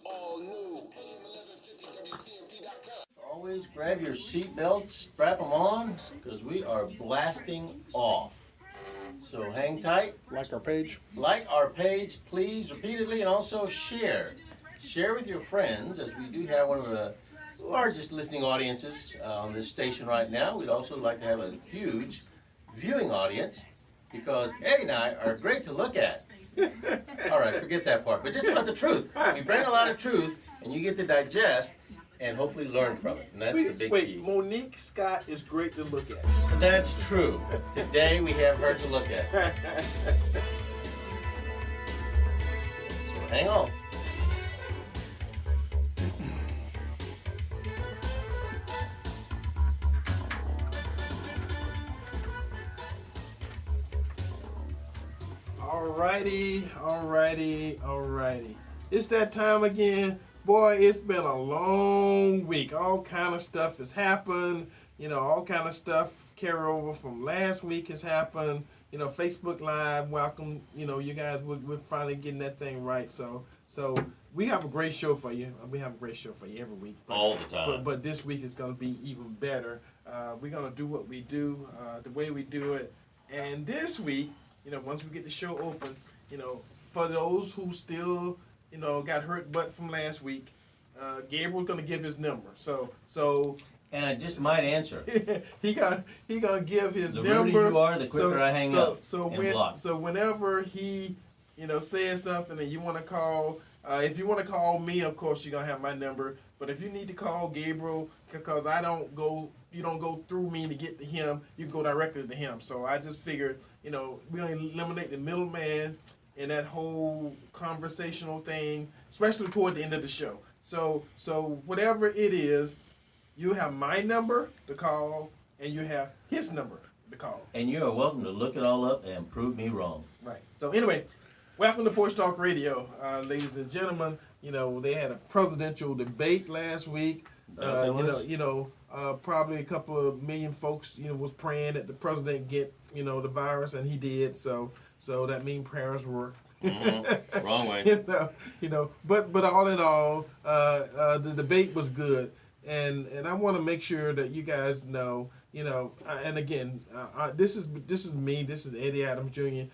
all new. AM1150WTMP.com. Always grab your seat belts, strap them on, because we are blasting off. So hang tight. Like our page. Like our page, please, repeatedly, and also share. Share with your friends, as we do have one of the largest listening audiences on this station right now. We'd also like to have a huge viewing audience, because Eddie and I are great to look at. All right, forget that part, but just about the truth. We bring a lot of truth, and you get to digest and hopefully learn from it, and that's the big key. Monique Scott is great to look at. That's true. Today we have her to look at. So hang on. Alrighty. It's that time again. Boy, it's been a long week. All kind of stuff has happened. All kind of stuff carry over from last week has happened. Facebook Live, welcome. You guys, we're finally getting that thing right. So we have a great show for you. We have a great show for you every week. All the time. But this week is going to be even better. We're going to do what we do, the way we do it. And this week, once we get the show open, for those who still, got hurt butt from last week, Gabriel's going to give his number. So And I just might answer. he gonna give his The number. ruder you are, the quicker I hang up and block. So whenever he, says something and you want to call, if you want to call me, of course you're gonna have my number. But if you need to call Gabriel, because you don't go through me to get to him, you can go directly to him. So I just figured, we're gonna eliminate the middleman in that whole conversational thing, especially toward the end of the show. So whatever it is, you have my number to call, and you have his number to call. And you are welcome to look it all up and prove me wrong. Right. So anyway, welcome to Porch Talk Radio, ladies and gentlemen. They had a presidential debate last week. Probably a couple of million folks, was praying that the president get, the virus, and he did. So that means prayers work. Mm-hmm. Wrong way. But all in all, the debate was good. And I want to make sure that you guys know, and again, this is me. This is Eddie Adams Jr.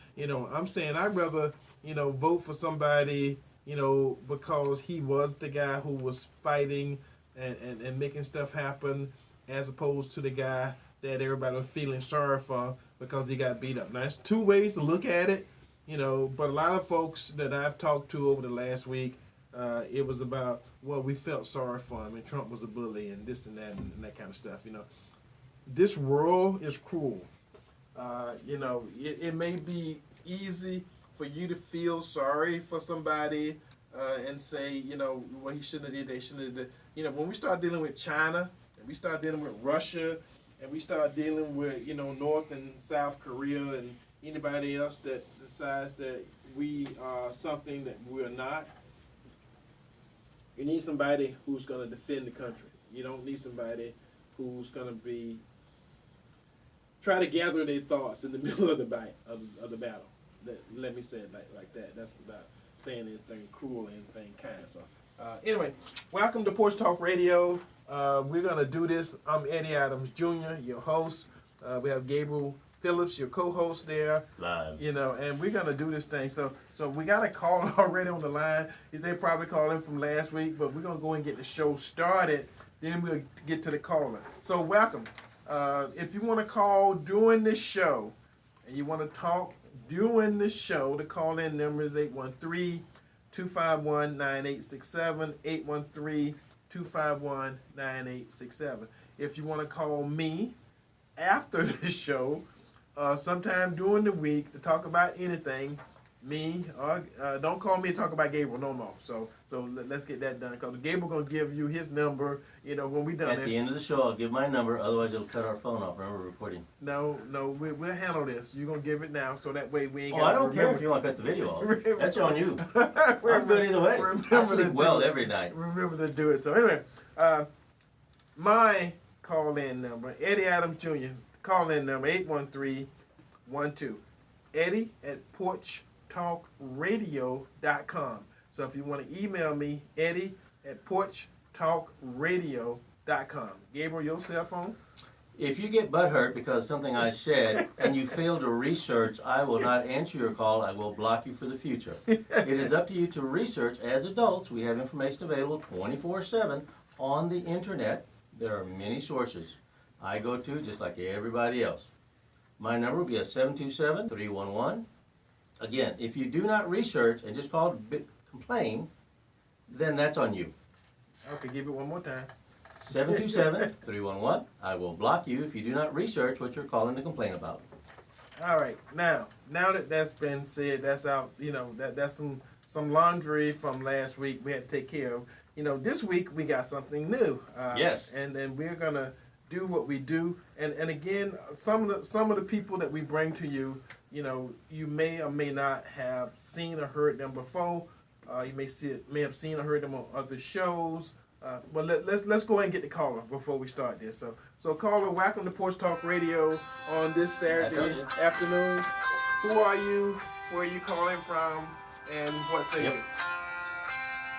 I'm saying I'd rather, vote for somebody, because he was the guy who was fighting and making stuff happen, as opposed to the guy that everybody was feeling sorry for because he got beat up. Now, there's two ways to look at it, but a lot of folks that I've talked to over the last week, it was about, well, we felt sorry for him, and Trump was a bully, and this and that kind of stuff. This world is cruel. It may be easy for you to feel sorry for somebody and say, well, he shouldn't have did, they shouldn't have did. When we start dealing with China, and we start dealing with Russia, and we start dealing with, North and South Korea, and anybody else that decides that we are something that we're not, you need somebody who's going to defend the country. You don't need somebody who's going to try to gather their thoughts in the middle of the battle. Let me say it like that. That's without saying anything cruel or anything kind. So anyway, welcome to Porch Talk Radio. We're going to do this. I'm Eddie Adams Jr., your host. We have Gabriel Phillips, your co-host there. Live. And we're going to do this thing. So we got a call already on the line. They probably called in from last week, but we're going to go and get the show started. Then we'll get to the caller. So welcome. If you want to call during this show, and you want to talk during this show, the call-in number is 813-251-9867, 813-251-9867. If you want to call me after the show, sometime during the week to talk about anything, don't call me and talk about Gabriel no more. So let's get that done, because Gabriel gonna give you his number. When we done At the end of the show, I'll give my number. Otherwise, it'll cut our phone off. Remember, recording. No, we'll handle this. You're gonna give it now, so that way we ain't. I don't care if you want to cut the video off. That's on you. I'm good either way. I sleep well every night. Remember to do it. So anyway, my call-in number, Eddie Adams Jr. Call-in number 813-12. Eddie at porchtalkradio.com. So if you want to email me, Eddie at porchtalkradio.com. Gabriel, your cell phone? If you get butthurt because of something I said and you fail to research, I will not answer your call. I will block you for the future. It is up to you to research. As adults, we have information available 24/7 on the internet. There are many sources I go to just like everybody else. My number will be a 727-311. Again, if you do not research and just call to complain, then that's on you. Okay, give it one more time. 727-311. I will block you if you do not research what you're calling to complain about. All right, now that that's been said, that's out. That's some laundry from last week we had to take care of. This week we got something new. Yes. And then we're gonna do what we do. And again, some of the people that we bring to you, you may or may not have seen or heard them before. You may have seen or heard them on other shows. But let's go ahead and get the caller before we start this. So caller, welcome to Porch Talk Radio on this Saturday afternoon. Who are you? Where are you calling from? And what say you?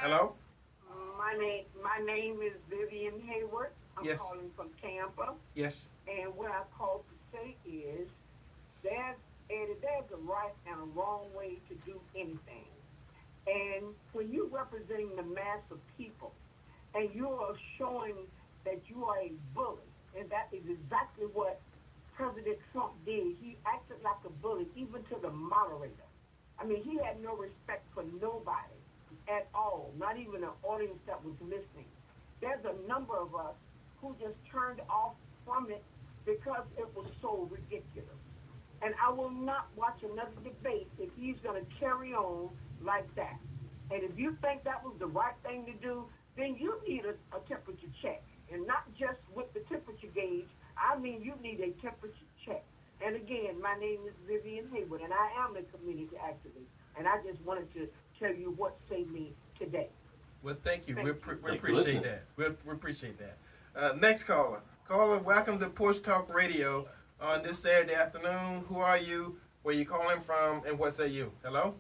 Hello? My name is Vivian Hayward. I'm Yes. calling from Tampa. Yes. And what I called to say is there's a right and a wrong way to do anything. And when you're representing the mass of people and you are showing that you are a bully, and that is exactly what President Trump did. He acted like a bully, even to the moderator. I mean, he had no respect for nobody at all, not even an audience that was listening. There's a number of us who just turned off from it because it was so ridiculous. And I will not watch another debate if he's going to carry on like that. And if you think that was the right thing to do, then you need a temperature check. And not just with the temperature gauge, I mean you need a temperature check. And again, my name is Vivian Hayward, and I am a community activist. And I just wanted to tell you what saved me today. Well, thank you. We for appreciate that. We appreciate that. Next caller. Caller, welcome to Porch Talk Radio on this Saturday afternoon. Who are you? Where you calling from? And what say you? Hello?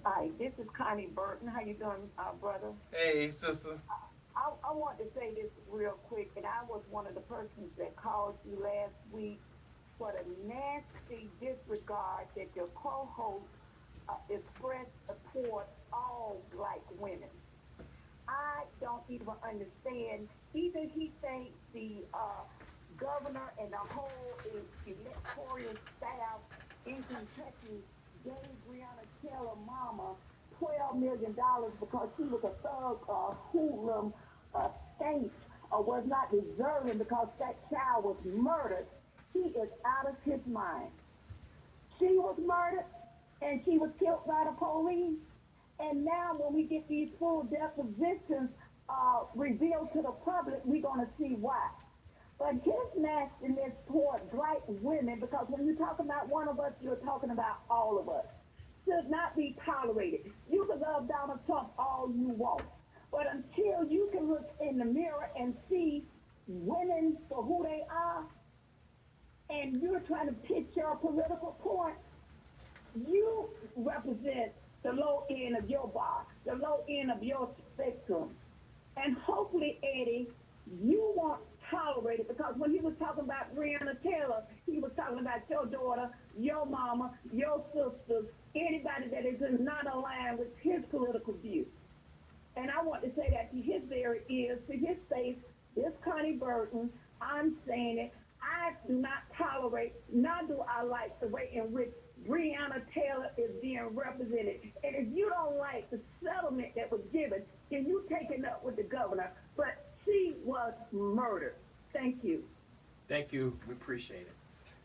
Hi, this is Connie Burton. How you doing, brother? Hey, sister. I want to say this real quick, and I was one of the persons that called you last week for the nasty disregard that your co-host expressed toward all black women. I don't even understand. Either he thinks the governor and the whole electoral staff in Kentucky gave Breonna Taylor mama $12 million because she was a thug hoodlum state or was not deserving because that child was murdered. He is out of his mind. She was murdered and she was killed by the police. And now when we get these full depositions revealed to the public, we're going to see why. But his nastiness toward black women, because when you talk about one of us, you're talking about all of us, should not be tolerated. You can love Donald Trump all you want, but until you can look in the mirror and see women for who they are, and you're trying to pitch your political point, you represent the low end of your bar, the low end of your spectrum. And hopefully, Eddie, you won't tolerate it, because when he was talking about Breonna Taylor, he was talking about your daughter, your mama, your sisters, anybody that is not aligned with his political view. And I want to say that to his very ears, to his face, this Connie Burton, I'm saying it, I do not tolerate, nor do I like the way in which Breonna Taylor is being represented. And if you don't like the settlement that was given, then you take it up with the governor. But she was murdered. Thank you. Thank you. We appreciate it.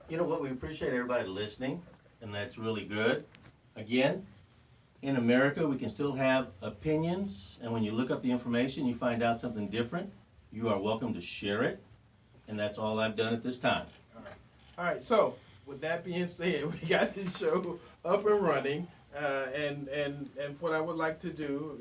You know what? We appreciate everybody listening, and that's really good. Again, in America, we can still have opinions, and when you look up the information, you find out something different, you are welcome to share it, and that's all I've done at this time. All right. So with that being said, we got this show up and running, and what I would like to do,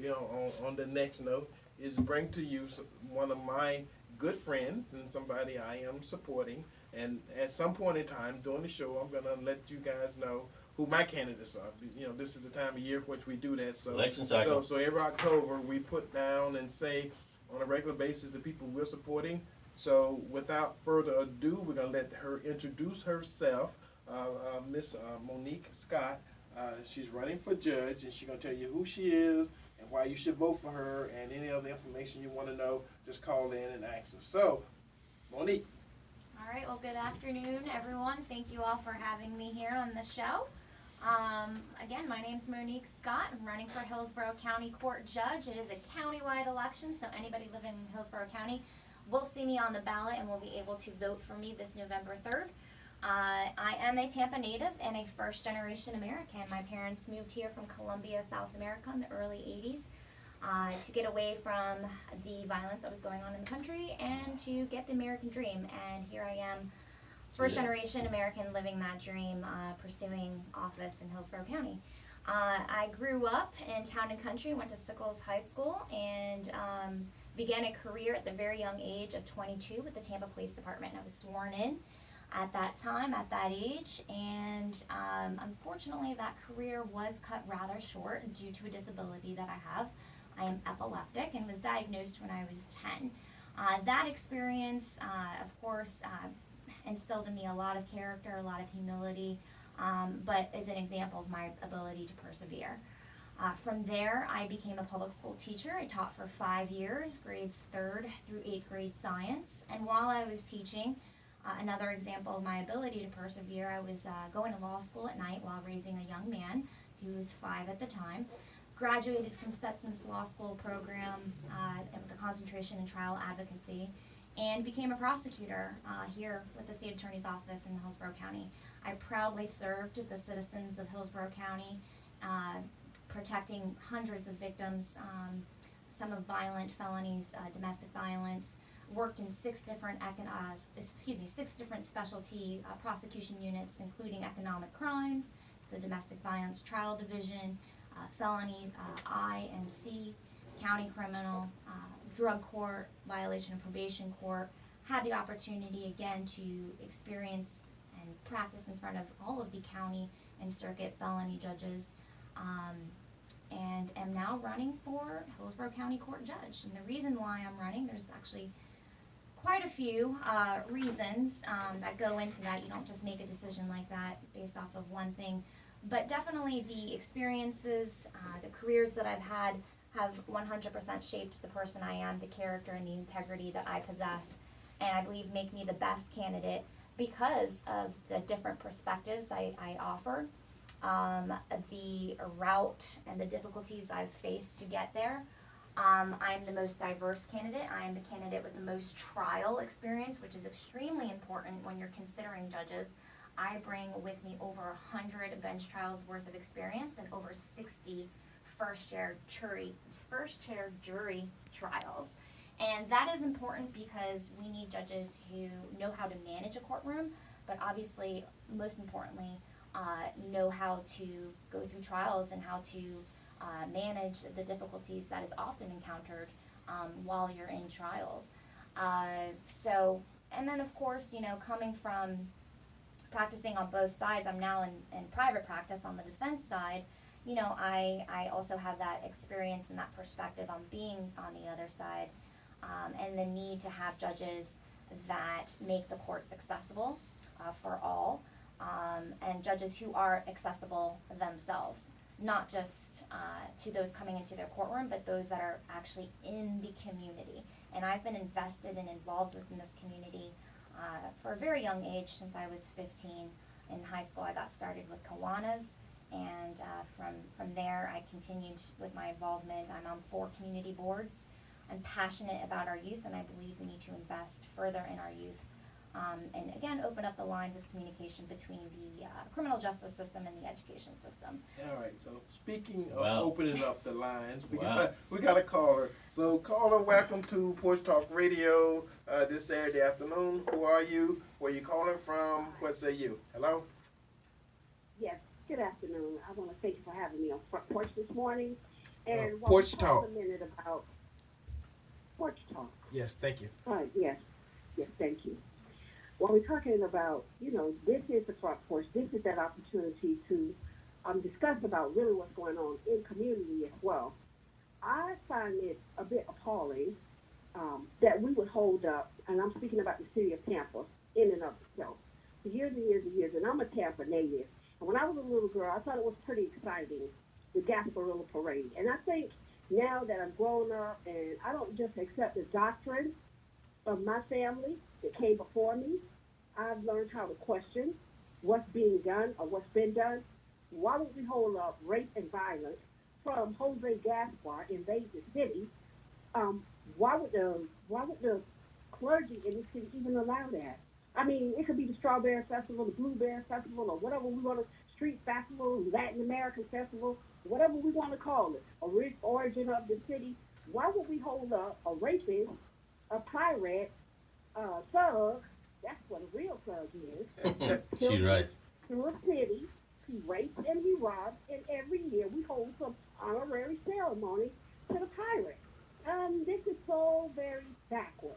on the next note, is bring to you one of my good friends and somebody I am supporting. And at some point in time during the show, I'm going to let you guys know who my candidates are. You know, this is the time of year which we do that. So, Election cycle. So every October we put down and say on a regular basis the people we're supporting. So without further ado, we're gonna let her introduce herself. Miss Monique Scott. She's running for judge, and she's gonna tell you who she is and why you should vote for her, and any other information you want to know. Just call in and ask us. So, Monique. All right, well, good afternoon, everyone. Thank you all for having me here on the show. Again, my name's Monique Scott. I'm running for Hillsborough County Court Judge. It is a county-wide election, so anybody living in Hillsborough County will see me on the ballot and will be able to vote for me this November 3rd. I am a Tampa native and a first-generation American. My parents moved here from Colombia, South America in the early 80s. To get away from the violence that was going on in the country and to get the American dream. And here I am, first generation American living that dream, pursuing office in Hillsborough County. I grew up in town and country, went to Sickles High School, and began a career at the very young age of 22 with the Tampa Police Department. I was sworn in at that time, at that age, and unfortunately that career was cut rather short due to a disability that I have. I am epileptic and was diagnosed when I was 10. That experience, of course, instilled in me a lot of character, a lot of humility, but is an example of my ability to persevere. From there, I became a public school teacher. I taught for 5 years, grades 3rd through 8th grade science. And while I was teaching, another example of my ability to persevere, I was going to law school at night while raising a young man who was 5 at the time. Graduated from Stetson's law school program with a concentration in trial advocacy, and became a prosecutor here with the state attorney's office in Hillsborough County. I proudly served the citizens of Hillsborough County, protecting hundreds of victims, some of violent felonies, domestic violence. Worked in 6 different specialty prosecution units, including economic crimes, the domestic violence trial division, felony I and C, county criminal, drug court, violation of probation court. Had the opportunity again to experience and practice in front of all of the county and circuit felony judges, and am now running for Hillsborough County Court Judge. And the reason why I'm running, there's actually quite a few reasons that go into that. You don't just make a decision like that based off of one thing. But definitely the experiences, the careers that I've had have 100% shaped the person I am, the character and the integrity that I possess, and I believe make me the best candidate because of the different perspectives I offer, the route and the difficulties I've faced to get there. I'm the most diverse candidate. I am the candidate with the most trial experience, which is extremely important when you're considering judges. I bring with me over 100 bench trials worth of experience and over 60 first chair jury trials. And that is important because we need judges who know how to manage a courtroom, but obviously, most importantly, know how to go through trials and how to manage the difficulties that is often encountered while you're in trials. And then of course, coming from practicing on both sides, I'm now in private practice on the defense side. I also have that experience and that perspective on being on the other side, and the need to have judges that make the courts accessible for all, and judges who are accessible themselves, not just to those coming into their courtroom, but those that are actually in the community. And I've been invested and involved within this community for a very young age, since I was 15. In high school, I got started with Kiwanis, and from there, I continued with my involvement. I'm on 4 community boards. I'm passionate about our youth, and I believe we need to invest further in our youth. And again, open up the lines of communication between the criminal justice system and the education system. All right. So speaking of Wow. opening up the lines, we Wow. got a caller. So caller, welcome to Porch Talk Radio this Saturday afternoon. Who are you? Where you calling from? What say you? Hello. Yes, good afternoon. I want to thank you for having me on Front Porch this morning. And Porch we Talk. talked a minute about Porch Talk. Yes, thank you. Yes, thank you. when we're talking about, this is the front porch. This is that opportunity to discuss about really what's going on in community as well. I find it a bit appalling that we would hold up, and I'm speaking about the city of Tampa in and of itself, for years and years and years, and I'm a Tampa native. And when I was a little girl, I thought it was pretty exciting, the Gasparilla Parade. And I think now that I'm grown up and I don't just accept the doctrine of my family that came before me, I've learned how to question what's being done or what's been done. Why would we hold up rape and violence from Jose Gaspar invade the city? Why would the clergy in the city even allow that? I mean, it could be the Strawberry Festival, the Blueberry Festival, or whatever we want to, Street Festival, Latin American Festival, whatever we want to call it, origin of the city. Why would we hold up a rapist, a pirate, thug? That's what a real thug is. She's right. To a city, he rapes and he robs, and every year we hold some honorary ceremony to the pirate. This is so very backward.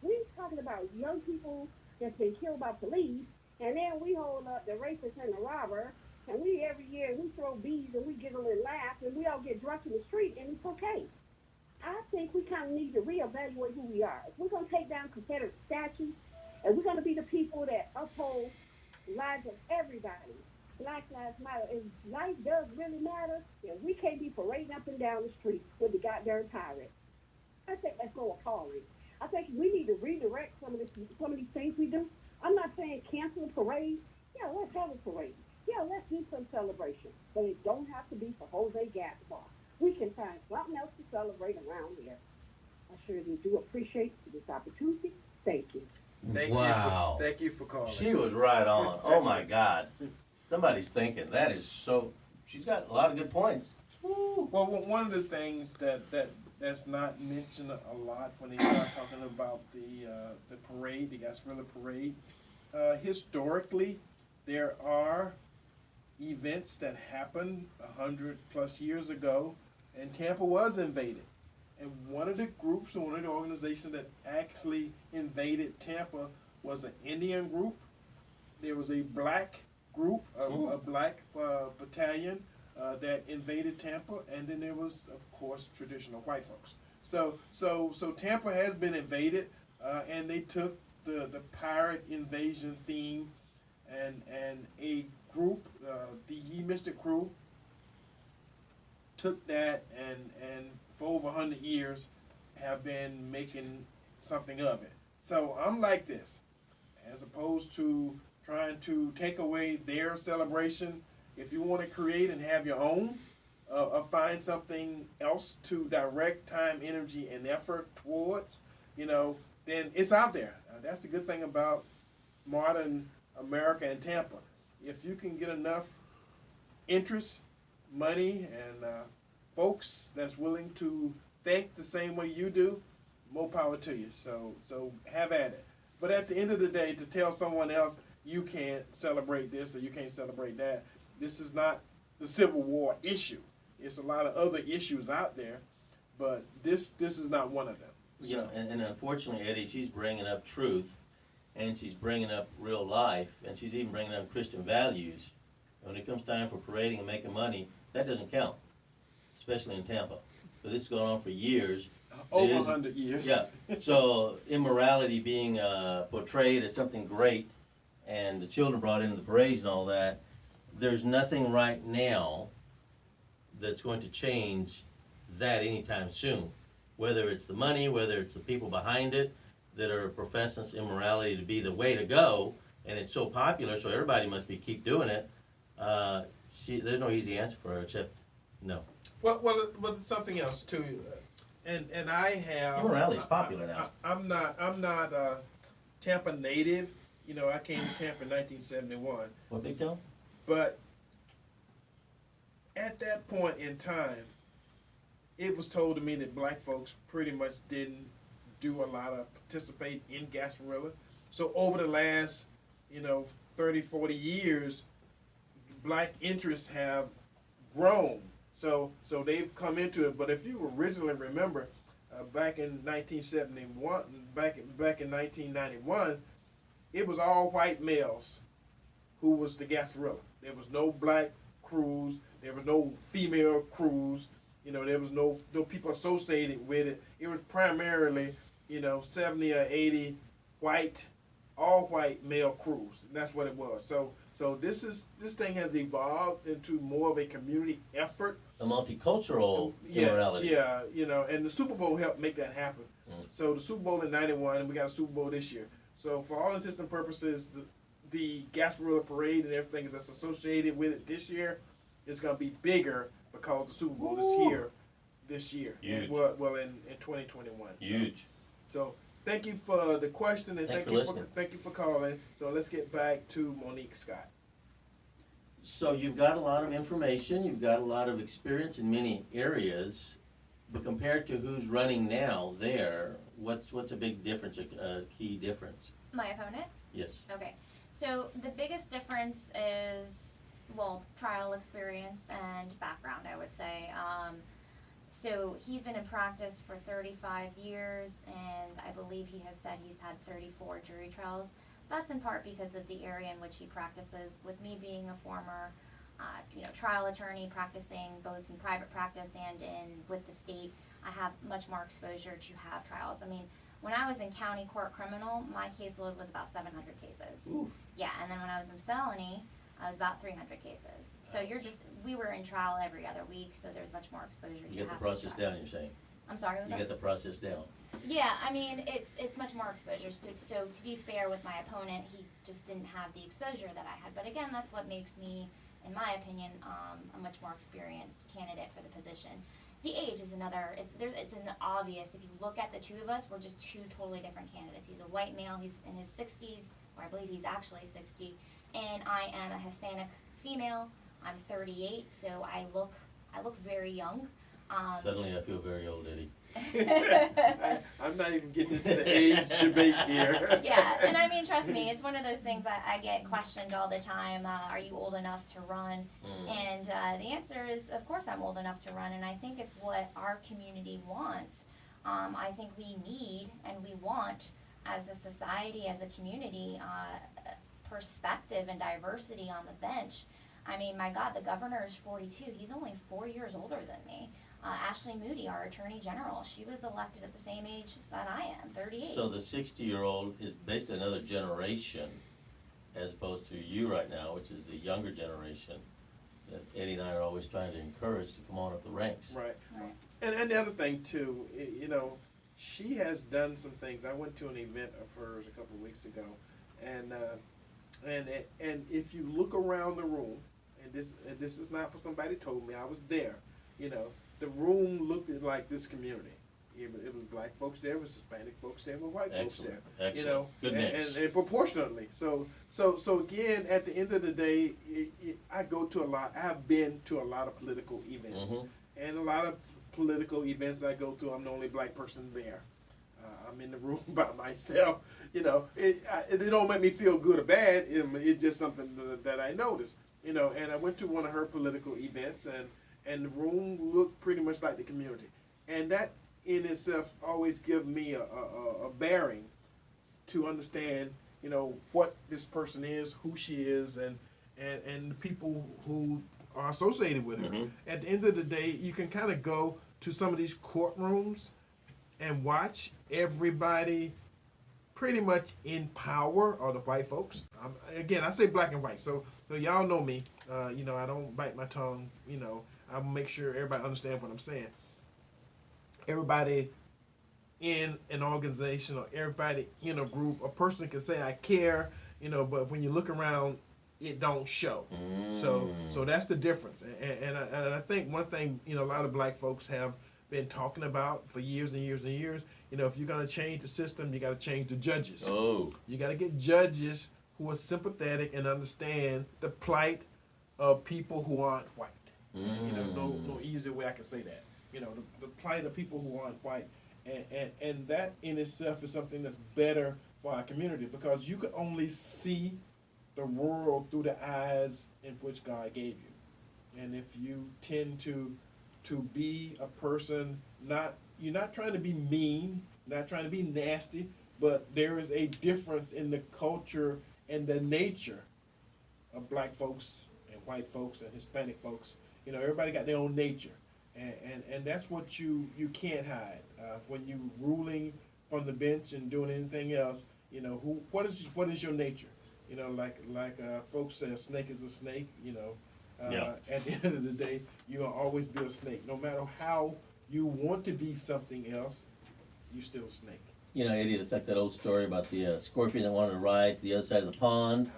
We're talking about young people that's been killed by police, and then we hold up the rapist and the robber, and we every year we throw beads and we giggle and laugh, and we all get drunk in the street, and it's okay. I think we kind of need to reevaluate who we are. If we're going to take down Confederate statues, and we're going to be the people that uphold lives of everybody, Black Lives Matter, if life does really matter, then we can't be parading up and down the street with the goddamn pirate. I think that's so appalling. I think we need to redirect some of these things we do. I'm not saying cancel a parade. Yeah, let's have a parade. Yeah, let's do some celebration. But it don't have to be for Jose Gaspar. We can find something else to celebrate around here. I surely do appreciate this opportunity. Thank you. Wow. Thank you for calling. She was right on. Oh my God. Somebody's thinking. That is so, she's got a lot of good points. Well, one of the things that's not mentioned a lot when they start talking about the parade, the Gasparilla Parade, historically, there are events that happened 100+ years ago, and Tampa was invaded. And one of the groups and one of the organizations that actually invaded Tampa was an Indian group. There was a black group, a black battalion that invaded Tampa, and then there was, of course, traditional white folks. So Tampa has been invaded, and they took the pirate invasion theme, and a group, the Ye Mystic Crew, took that and for over 100 years have been making something of it. So I'm like this, as opposed to trying to take away their celebration. If you want to create and have your own, find something else to direct time, energy, and effort towards, then it's out there. That's the good thing about modern America and Tampa. If you can get enough interest, money, and folks that's willing to think the same way you do, more power to you. So have at it. But at the end of the day, to tell someone else you can't celebrate this or you can't celebrate that, this is not the Civil War issue. It's a lot of other issues out there, but this is not one of them. You know, and unfortunately, Eddie, she's bringing up truth, and she's bringing up real life, and she's even bringing up Christian values. When it comes time for parading and making money, that doesn't count, especially in Tampa. So this has gone on for years. Over 100 years. Yeah. So immorality being portrayed as something great, and the children brought into the parades and all that, there's nothing right now that's going to change that anytime soon. Whether it's the money, whether it's the people behind it that are professing immorality to be the way to go, and it's so popular, so everybody must keep doing it. There's no easy answer for her except no. Well, but something else too, and I have. Immorality is popular now. I'm not a Tampa native. I came to Tampa in 1971. What, big town? But at that point in time, it was told to me that black folks pretty much didn't do a lot of participate in Gasparilla. So over the last, 30, 40 years, black interests have grown. So they've come into it. But if you originally remember, back in 1971, back in 1991, it was all white males who was the Gasparilla. There was no black crews. There was no female crews. You know, there was no people associated with it. It was primarily, 70 or 80 white, all white male crews. And that's what it was. So this thing has evolved into more of a community effort. A multicultural immorality. Yeah, and the Super Bowl helped make that happen. So the Super Bowl in '91, and we got a Super Bowl this year. So for all intents and purposes, the Gasparilla Parade and everything that's associated with it this year is going to be bigger because the Super Bowl is here this year. Huge. Well, in 2021. Huge. So thank you for the question, and Thank you for calling. So let's get back to Monique Scott. So you've got a lot of information, you've got a lot of experience in many areas, but compared to who's running now there, what's a big difference, a key difference? My opponent? Yes. Okay. So the biggest difference is, well, trial experience and background, I would say. So he's been in practice for 35 years, and I believe he has said he's had 34 jury trials. That's in part because of the area in which he practices. With me being a former, trial attorney practicing both in private practice and with the state, I have much more exposure to have trials. I mean, when I was in county court criminal, my caseload was about 700 cases. Ooh. Yeah, and then when I was in felony, I was about 300 cases. So we were in trial every other week, so there's much more exposure to You get the having process down, trials. you're saying? I'm sorry, what was You that? get the process down. Yeah, I mean, it's much more exposure. So to be fair with my opponent, he just didn't have the exposure that I had. But again, that's what makes me, in my opinion, a much more experienced candidate for the position. The age is another. It's an obvious. If you look at the two of us, we're just two totally different candidates. He's a white male. He's in his 60s, or I believe he's actually 60, and I am a Hispanic female. I'm 38, so I look very young. Suddenly I feel very old, Eddie. I'm not even getting into the age debate here. Yeah, and I mean, trust me, it's one of those things I get questioned all the time. Are you old enough to run? And the answer is, of course, I'm old enough to run, and I think it's what our community wants. I think we need and we want, as a society, as a community, perspective and diversity on the bench. I mean, my God, the governor is 42. He's only 4 years older than me. Ashley Moody, our Attorney General, she was elected at the same age that I am, 38. So the 60-year-old is basically another generation as opposed to you right now, which is the younger generation that Eddie and I are always trying to encourage to come on up the ranks. Right. Right. And the other thing too, she has done some things. I went to an event of hers a couple of weeks ago, and if you look around the room, and this is not for somebody told me, I was there. The room looked like this community. It was black folks there, it was Hispanic folks there, it was white folks there. Excellent. Good mix. And proportionately. So again, at the end of the day, I go to a lot. I have been to a lot of political events, and a lot of political events I go to, I'm the only black person there. I'm in the room by myself. It don't make me feel good or bad. It's just something that I noticed. And I went to one of her political events, and the room looked pretty much like the community. And that in itself always gives me a bearing to understand, what this person is, who she is, and the people who are associated with her. At the end of the day, you can kind of go to some of these courtrooms and watch everybody pretty much in power, or the white folks. Again, I say black and white, so y'all know me. I don't bite my tongue. I'll make sure everybody understands what I'm saying. Everybody in an organization or everybody in a group, a person can say I care, but when you look around, it don't show. So that's the difference. And I think one thing, a lot of black folks have been talking about for years and years and years, if you're going to change the system, you got to change the judges. You got to get judges who are sympathetic and understand the plight of people who aren't white. No easy way I can say that. The plight of people who aren't white, and that in itself is something that's better for our community, because you can only see the world through the eyes in which God gave you. And if you tend to be a person, you're not trying to be mean, not trying to be nasty, but there is a difference in the culture and the nature of black folks and white folks and Hispanic folks. You know, everybody got their own nature, and that's what you can't hide when you ruling on the bench and doing anything else. You know, what is your nature? You know, like folks say, a snake is a snake. You know, at the end of the day, you'll always be a snake. No matter how you want to be something else, you're still a snake. You know, Eddie, it's like that old story about the scorpion that wanted to ride to the other side of the pond.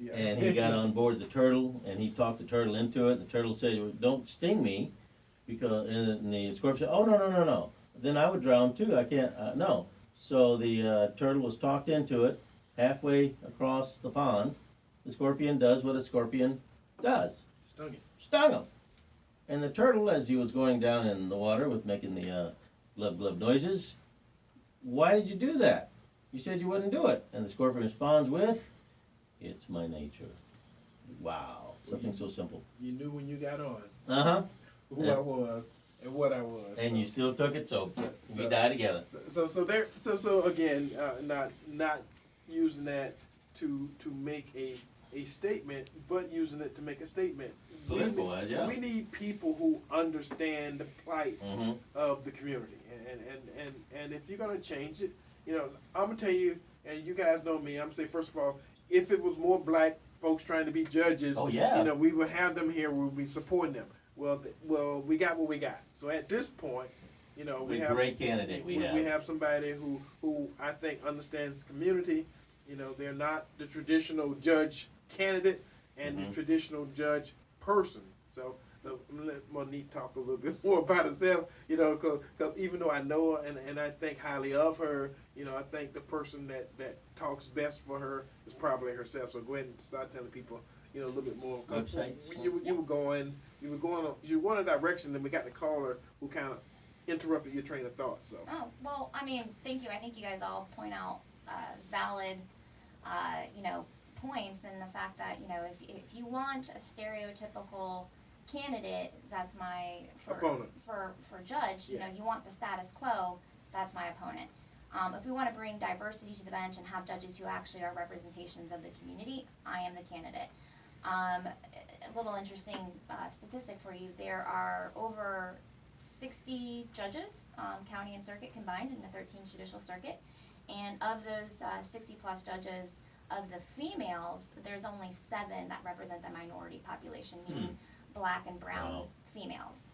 Yeah. And he got on board the turtle, and he talked the turtle into it. The turtle said, "Well, don't sting me," because and the scorpion said, "Oh, no, no, no, no. Then I would drown too. I can't, no." So the turtle was talked into it. Halfway across the pond, the scorpion does what a scorpion does. Stung him. Stung him. And the turtle, as he was going down in the water with making the glub glub noises, "Why did you do that? You said you wouldn't do it." And the scorpion responds with, "It's my nature." Wow, something so simple. You knew when you got on who Yeah. I was and what I was. And so. you still took it, so we So- die together. So again, not using that to make a statement, but using it to make a statement. Political-wise, yeah. We need people who understand the plight Mm-hmm. of the community, and if you're gonna change it, you know, I'm gonna tell you, and you guys know me. I'm gonna say first of all, if it was more black folks trying to be judges, Oh, yeah. you know, we would have them here. We'll be supporting them. Well, we got what we got. So at this point, you know, we have Great candidate we have. we have somebody who I think understands the community. You know, they're not the traditional judge candidate and Mhm. the traditional judge person. So I'm gonna let Monique talk a little bit more about herself. You know, because even though I know her and I think highly of her, you know, I think the person that talks best for her is probably herself. So go ahead and start telling people, you know, a little bit more. Websites. You were going in a direction, and we got the caller who kind of interrupted your train of thought. So. Oh, well, I mean, thank you. I think you guys all point out valid, you know, points, and the fact that, you know, if you want a stereotypical candidate, that's my Opponent. for judge. You Yeah. know, you want the status quo, that's my opponent. If we want to bring diversity to the bench and have judges who actually are representations of the community, I am the candidate. A little interesting statistic for you: there are over 60 judges, county and circuit combined, in the 13 judicial circuit. And of those 60 plus judges, of the females, there's only 7 that represent the minority population, meaning black and brown Wow. females.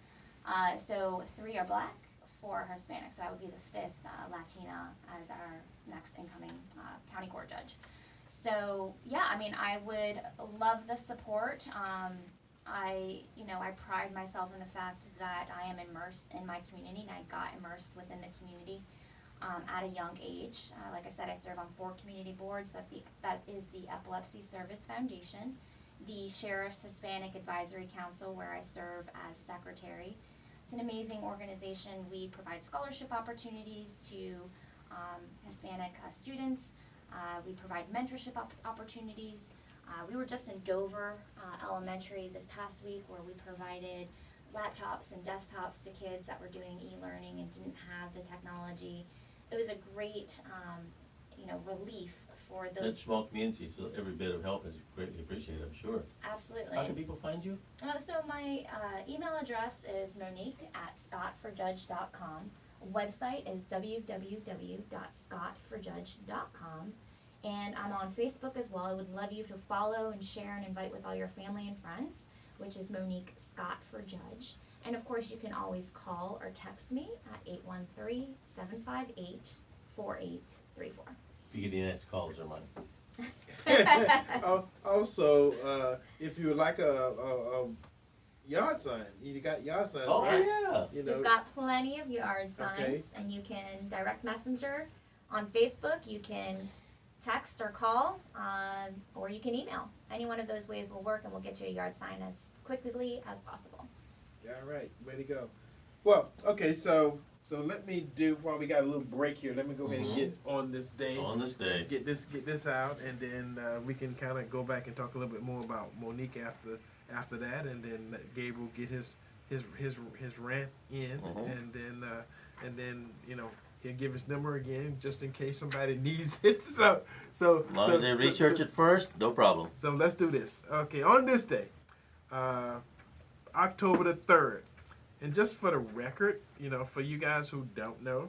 So 3 are black, 4 are Hispanic. So I would be the 5th Latina as our next incoming county court judge. So yeah, I mean, I would love the support. I pride myself in the fact that I am immersed in my community, and I got immersed within the community at a young age. Like I said, I serve on 4 community boards. That is the Epilepsy Service Foundation, the Sheriff's Hispanic Advisory Council, where I serve as secretary. It's an amazing organization. We provide scholarship opportunities to Hispanic students. We provide mentorship opportunities. We were just in Dover Elementary this past week, where we provided laptops and desktops to kids that were doing e-learning and didn't have the technology. It was a great, relief for That's those. small community, so every bit of help is greatly appreciated, I'm sure. Absolutely. How can people find you? So my email address is monique@scottforjudge.com. Website is www.scottforjudge.com. And I'm on Facebook as well. I would love you to follow and share and invite with all your family and friends, which is Monique Scott for Judge. And of course, you can always call or text me at 813-758-4834. You get the next calls or mine. Also, if you would like a yard sign, you got yard signs, Oh, right? yeah. You know, We've got plenty of yard signs, Okay. and you can direct messenger on Facebook. You can text or call, or you can email. Any one of those ways will work, and we'll get you a yard sign as quickly as possible. yeah, right. Way to go. Well, okay, so let me do, while we got a little break here, let me go ahead and Mhm. get on this day. On this day. Get this out, and then we can kind of go back and talk a little bit more about Monique after that, and then let Gabriel get his rant in, Mhm. and then He'll give his number again just in case somebody needs it. So As long as they research it first, no problem. So let's do this. Okay, on this day, October the 3rd, and just for the record, for you guys who don't know,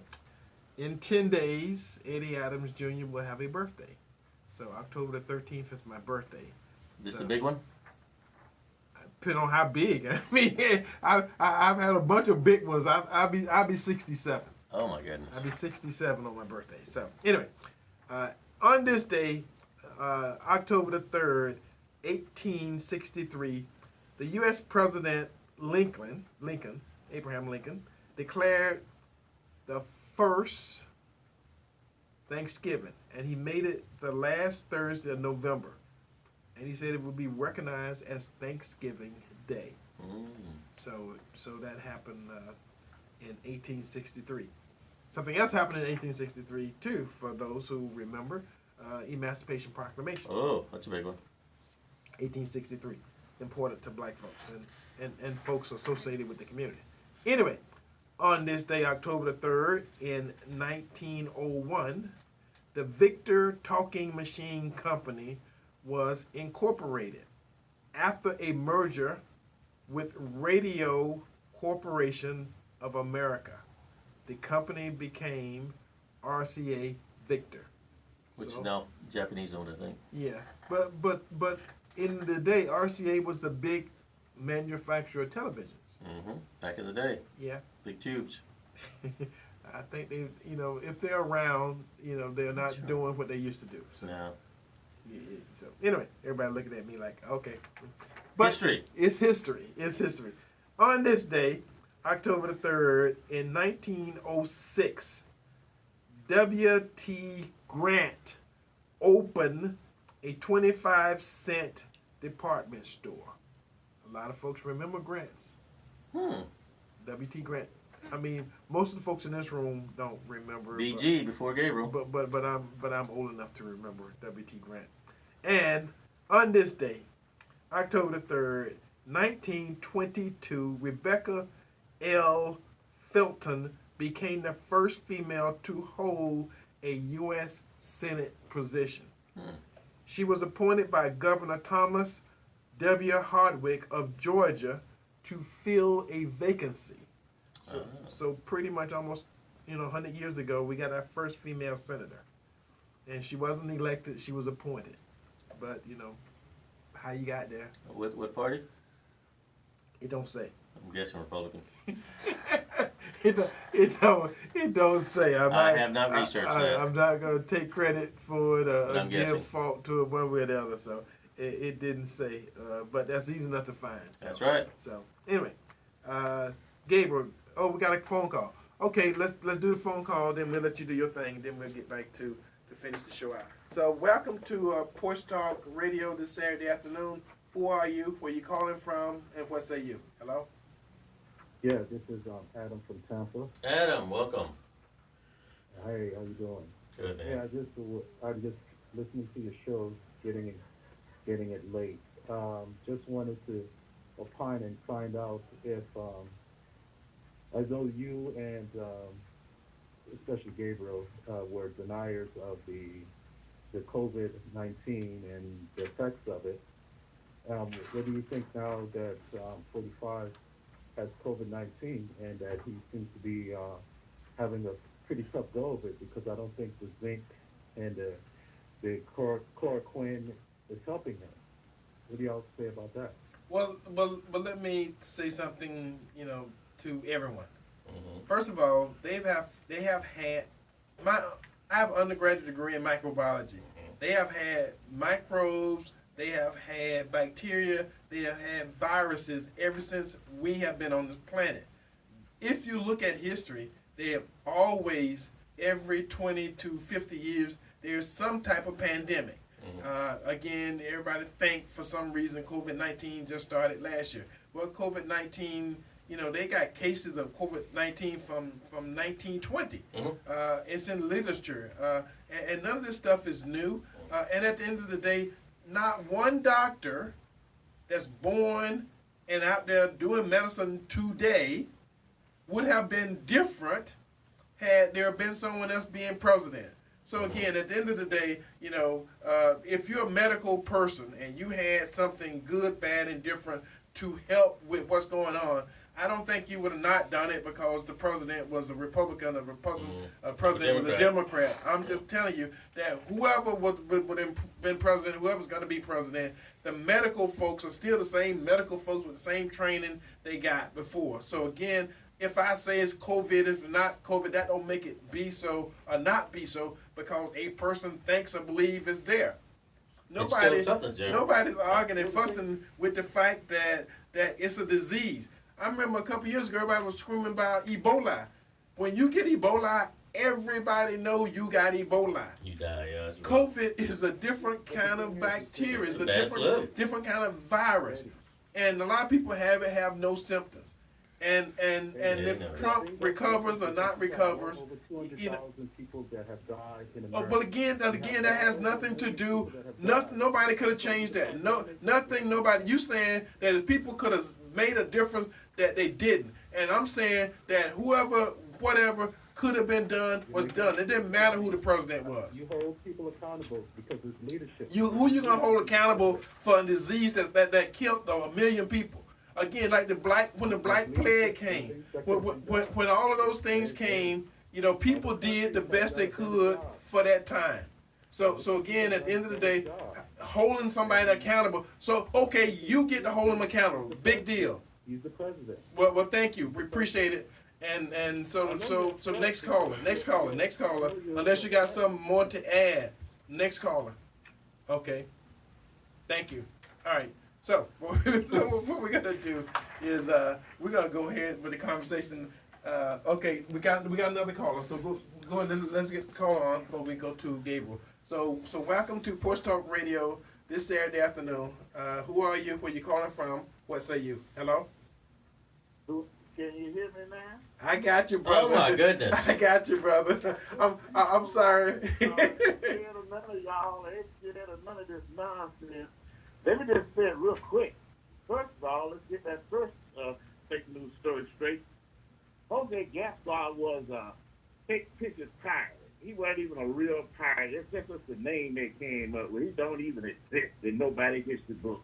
in 10 days, Eddie Adams Jr. will have a birthday. So October the 13th is my birthday. This a big one? Depending on how big. I mean, I've had a bunch of big ones. I'll be 67. Oh my goodness. I'll be 67 on my birthday. So anyway, on this day, October the 3rd, 1863, the U.S. President Abraham Lincoln, declared the first Thanksgiving, and he made it the last Thursday of November, and he said it would be recognized as Thanksgiving Day. So that happened in 1863. Something else happened in 1863 too, for those who remember, Emancipation Proclamation. Oh, that's a big one. 1863, important to black folks and folks associated with the community. Anyway, on this day, October the 3rd, in 1901, the Victor Talking Machine Company was incorporated after a merger with Radio Corporation of America. The company became RCA Victor. Which is now Japanese owned, I think. Yeah, but in the day, RCA was the big manufacturer of televisions. Back in the day. Yeah. Big tubes. I think they, if they're around, they're not doing what they used to do. So, No. yeah, so anyway, everybody looking at me like, okay. But History. It's history. It's history. On this day, October the 3rd, in 1906, W.T. Grant opened a 25-cent department store. A lot of folks remember Grant's. W.T. Grant. I mean, most of the folks in this room don't remember. BG before Gabriel. But I'm old enough to remember W.T. Grant. And on this day, October the 3rd, 1922, Rebecca L. Felton became the first female to hold a U.S. Senate position. She was appointed by Governor Thomas W. Hardwick of Georgia to fill a vacancy. So pretty much almost 100 years ago, we got our first female senator. And she wasn't elected, she was appointed. But, how you got there? What party? It don't say. I'm guessing Republican. It don't say. I have not researched that. I'm not going to take credit for it or guessing. give fault to it one way or the other. So it didn't say. But that's easy enough to find. So, That's right. So anyway, Gabriel, we got a phone call. Okay, let's do the phone call, then we'll let you do your thing, then we'll get back to finish the show out. So welcome to Porch Talk Radio this Saturday afternoon. Who are you? Where you calling from? And what say you? Hello? Yeah, this is Adam from Tampa. Adam, welcome. Hey, how you doing? Good, man. Yeah, I just listening to your show, getting it late. Just wanted to opine and find out if, as though you and especially Gabriel were deniers of the COVID-19 and the effects of it. What do you think now that 45 has COVID-19 and that he seems to be having a pretty tough go of it, because I don't think the zinc and the chloroquine is helping him. What do y'all say about that? Well, let me say something, to everyone. First of all, they have had I have an undergraduate degree in microbiology. They have had microbes, they have had bacteria, they have had viruses ever since we have been on this planet. If you look at history, they have always, every 20 to 50 years, there's some type of pandemic. Again, everybody think for some reason COVID-19 just started last year. Well, COVID-19, they got cases of COVID-19 from 1920. It's in literature. And none of this stuff is new. And at the end of the day, not one doctor that's born and out there doing medicine today would have been different had there been someone else being president. So again, at the end of the day, if you're a medical person and you had something good, bad, and different to help with what's going on, I don't think you would have not done it because the president was a Republican, president was a Democrat. I'm just telling you that whoever would have been president, whoever's going to be president, the medical folks are still the same medical folks with the same training they got before. So again, if I say it's COVID, if not COVID, that don't make it be so or not be so because a person thinks or believes it's there. Nobody's arguing and fussing with the fact that it's a disease. I remember a couple years ago, everybody was screaming about Ebola. When you get Ebola, everybody know you got Ebola. You die, yeah. Right. COVID is a different kind of bacteria. It's a different kind of virus. And a lot of people have no symptoms. And if Trump recovers or not recovers, over 200,000 people that have died in America. But again, that has nothing to do. Nothing. Nobody could have changed that. Nothing. Nobody. You saying that if people could have made a difference, that they didn't. And I'm saying that whatever could have been done was done. It didn't matter who the president was. You hold people accountable because it's leadership. Who you gonna hold accountable for a disease that killed a million people? Again, like when the Black Plague came, when all of those things came, people did the best they could for that time. So again, at the end of the day, holding somebody accountable. So okay, you get to hold them accountable. Big deal. He's the president. Well, thank you. We appreciate it. And so next caller. Unless you got something more to add, next caller. Okay. Thank you. All right. So what we're gonna do is we're gonna go ahead with the conversation. Okay, we got another caller. So go ahead. Let's get the call on before we go to Gabriel. So welcome to Porch Talk Radio this Saturday afternoon. Who are you? Where you calling from? What say you? Hello. Can you hear me now? I got you, brother. Oh my goodness. I got you, brother. I'm sorry. None of y'all ain't get into none of this nonsense. Let me just say it real quick. First of all, let's get that first fake news story straight. Jose Gaspar was a fake pictures pirate. He wasn't even a real pirate. That's just the name they came up with. He don't even exist in nobody history book.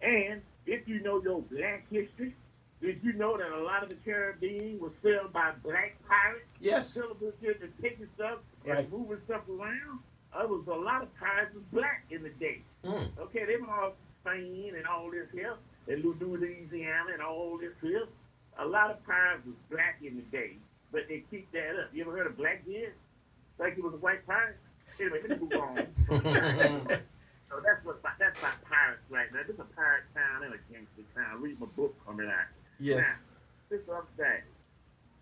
And if you know your black history, did you know that a lot of the Caribbean was sailed by black pirates? Yes. Syllables and taking stuff and Right. moving stuff around. There was a lot of pirates was black in the day. Okay, they went all Spain and all this here, and Louisiana and all this here. A lot of pirates was black in the day, but they keep that up. You ever heard of Blackbeard? Like he was a white pirate? Anyway, let's move on. So that's my pirates right now. This is a pirate town and a gangster town. Read my book coming out. Yes. Now, this is what I'm saying.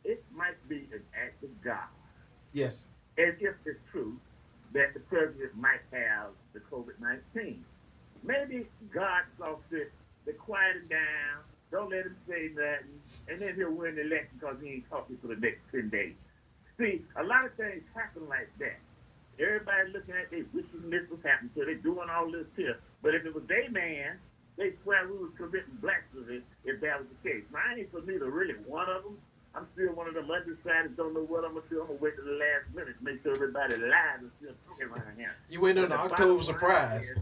It might be an act of God. Yes. As if it's true that the president might have the COVID-19. Maybe God saw fit to quiet him down, don't let him say nothing, and then he'll win the election because he ain't talking for the next 10 days. See, a lot of things happen like that. Everybody looking at they wishing this was happening, so they're doing all this here. But if it was their man, they swear we was committing blasphemy if that was the case. Now, I ain't for me to really one of them. I'm still one of them undecided, don't know what I'm going to do. I'm going to wait to the last minute to make sure everybody lies and still talking around here. You went on the October surprise.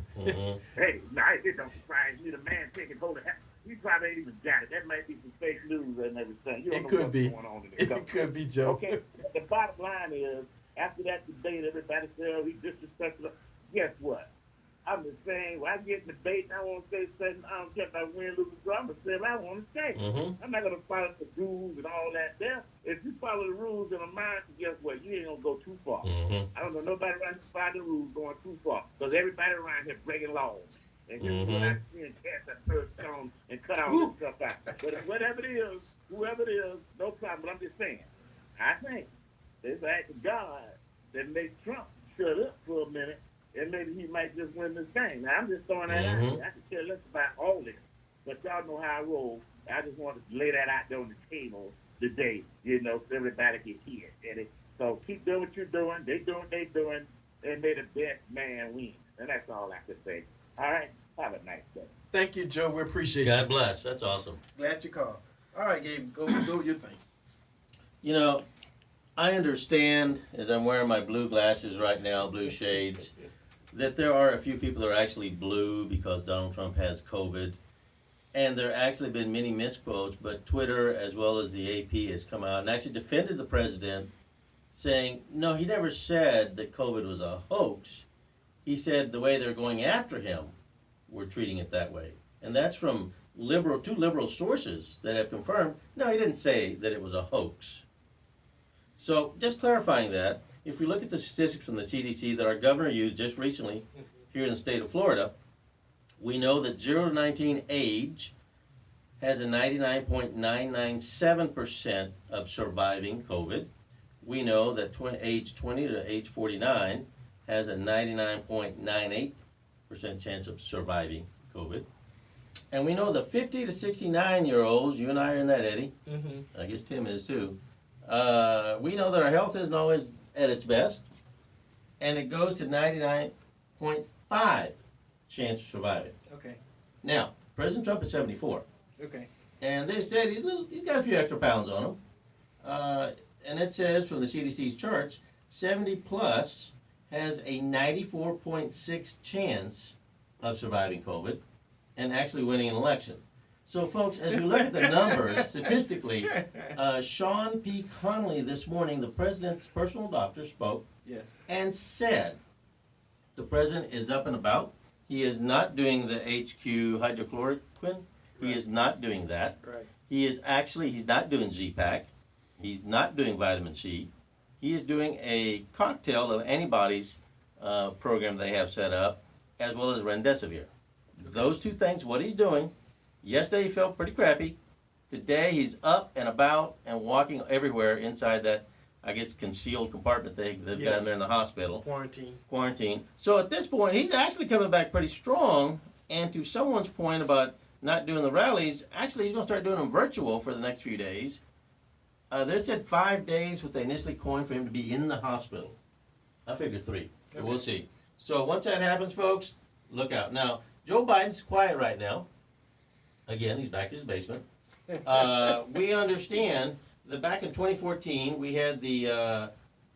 Hey, no, it don't surprise me. The man taking hold of it. He probably ain't even got it. That might be some fake news and everything. You don't know what's going on in the It could be, Joe. Okay, the bottom line is, after that debate, everybody said, oh, he disrespected. Guess what? I'm just saying, when I get in debate and I want to say something, I don't care if I win, lose, or draw. I'm going to say what I want to say. I'm not going to follow the rules and all that there. If you follow the rules in a mind, guess what? You ain't going to go too far. I don't know nobody around here follow the rules going too far. Because everybody around here breaking laws. And just go out and cast that first stone and cut all this stuff out. But whatever it is, whoever it is, no problem. But I'm just saying, I think there's an act of God that made Trump shut up for a minute. And maybe he might just win this thing. Now, I'm just throwing that out there. I can care less about all this. But y'all know how I roll. I just wanted to lay that out there on the table today, so everybody can hear it. So keep doing what you're doing. They doing what they doing. And may the best man win. And that's all I can say. All right? Have a nice day. Thank you, Joe. We appreciate you. God bless. That's awesome. Glad you called. All right, Gabe. Go with your thing. I understand, as I'm wearing my blue glasses right now, blue shades, that there are a few people that are actually blue because Donald Trump has COVID. And there actually been many misquotes, but Twitter as well as the AP has come out and actually defended the president, saying, no, he never said that COVID was a hoax. He said the way they're going after him, we're treating it that way. And that's from two liberal sources that have confirmed, no, he didn't say that it was a hoax. So just clarifying that, if we look at the statistics from the CDC that our governor used just recently here in the state of Florida, we know that 0 to 19 age has a 99.997% of surviving COVID. We know that age 20 to age 49 has a 99.98% chance of surviving COVID. And we know the 50 to 69-year-olds, you and I are in that, Eddie. I guess Tim is too. We know that our health isn't always at its best, and it goes to 99.5 chance of surviving. Okay. Now, President Trump is 74, Okay. and they said he's got a few extra pounds on him. And it says from the CDC's charts, 70 plus has a 94.6 chance of surviving COVID and actually winning an election. So, folks, as we look at the numbers statistically, Sean P. Connolly this morning, the president's personal doctor, spoke Yes. and said the president is up and about. He is not doing the HQ hydrochloroquine. He is not doing that. Right. He's not doing Z-Pack. He's not doing vitamin C. He is doing a cocktail of antibodies program they have set up, as well as remdesivir. Those two things, what he's doing. Yesterday he felt pretty crappy. Today he's up and about and walking everywhere inside that, I guess, concealed compartment they've got him there in the hospital. Quarantine. So at this point, he's actually coming back pretty strong. And to someone's point about not doing the rallies, actually he's going to start doing them virtual for the next few days. They said 5 days what they initially coined for him to be in the hospital. I figured 3, but we'll see. So once that happens, folks, look out. Now, Joe Biden's quiet right now. Again, he's back to his basement. We understand that back in 2014, we had the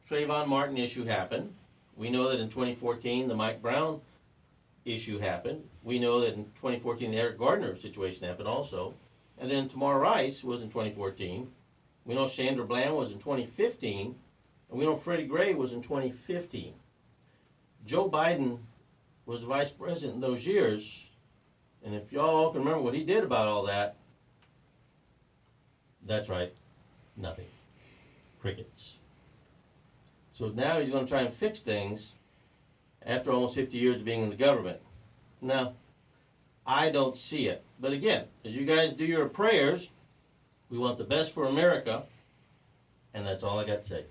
Trayvon Martin issue happen. We know that in 2014, the Mike Brown issue happened. We know that in 2014, the Eric Gardner situation happened also. And then Tamar Rice was in 2014. We know Chandra Bland was in 2015. And we know Freddie Gray was in 2015. Joe Biden was vice president in those years. And if y'all can remember what he did about all that, that's right, nothing. Crickets. So now he's going to try and fix things after almost 50 years of being in the government. No, I don't see it. But again, as you guys do your prayers, we want the best for America, and that's all I got to say.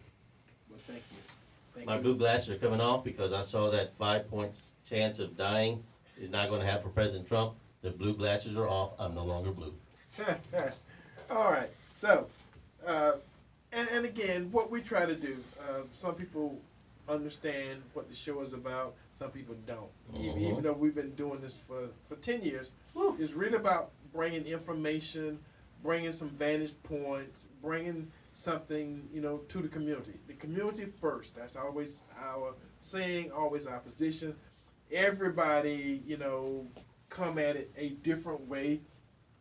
Well, thank you. My blue glasses are coming off because I saw that 5-point chance of dying is not going to happen for President Trump. The blue glasses are off. I'm no longer blue. All right. So, and again, what we try to do, some people understand what the show is about. Some people don't. Even though we've been doing this for 10 years, it's really about bringing information, bringing some vantage points, bringing something, to the community. The community first. That's always our saying, always our position. Everybody, come at it a different way